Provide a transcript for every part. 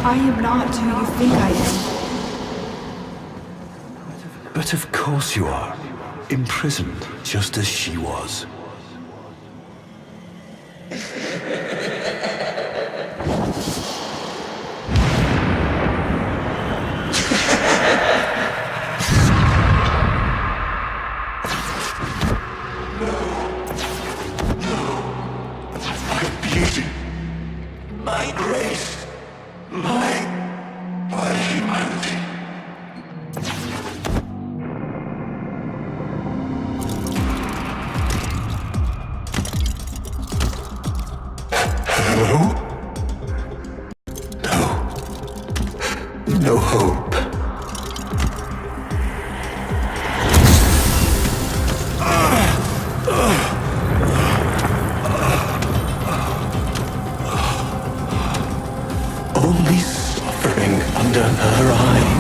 I am not who you think I am. But of course you are. Imprisoned, just as she was. No hope. Only suffering under her eye.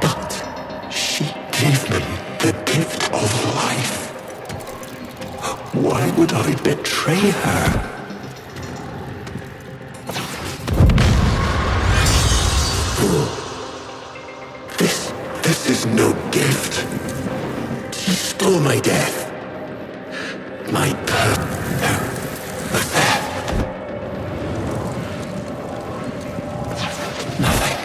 But she gave me the gift of life. Why would I betray her? This is no gift. She stole my death. My nothing.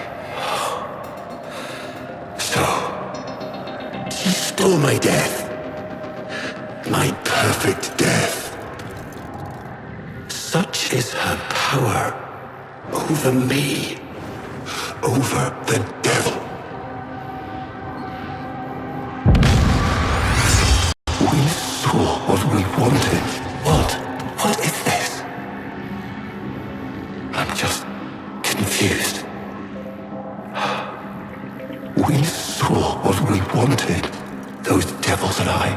So, she stole my death. My perfect death. Such is her power over me, over the devil. We saw what we wanted. What is this? I'm just confused. We saw what we wanted, those devils and I.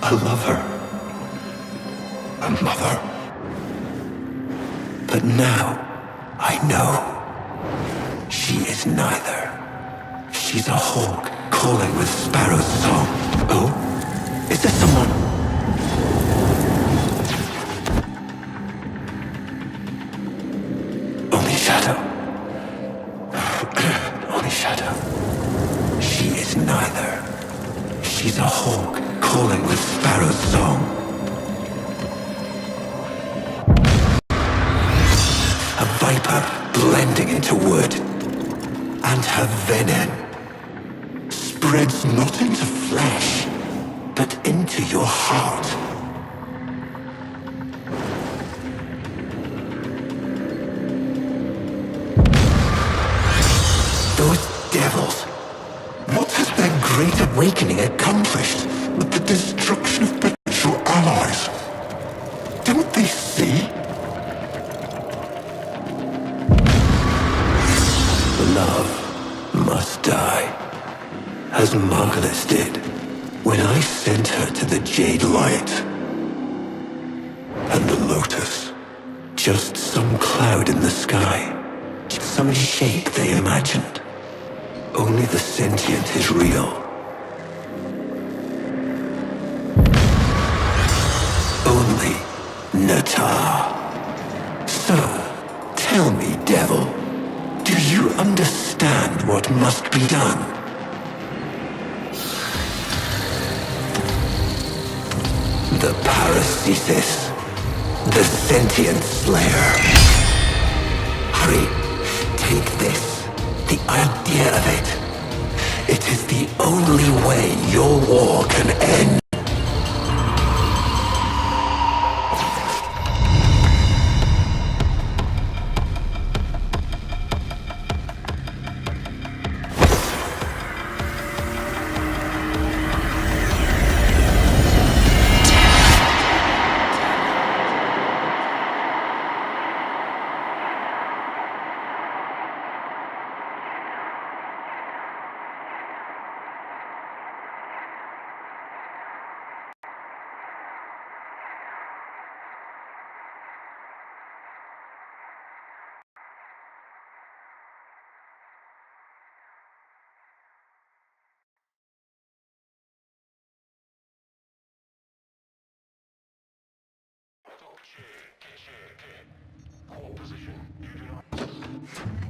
A lover. A mother. But now, I know. She is neither. She's a hawk calling with sparrow's song. Oh? Is there someone? Only shadow. Only shadow. She is neither. She's a hawk calling with sparrow's song. A viper blending into wood. And her venom spreads not into flesh, to your heart. Those devils. What has their great awakening accomplished with the destruction of potential allies? Don't they see? Love must die, as Margulis did when I sent her to the Jade Light. And the Lotus, just some cloud in the sky, some shape they imagined. Only the sentient is real. Only Natar. So, tell me, devil, do you understand what must be done? The Paracesis, the sentient slayer. Hurry, take this, the idea of it. It is the only way your war can end. Hold position. You do not.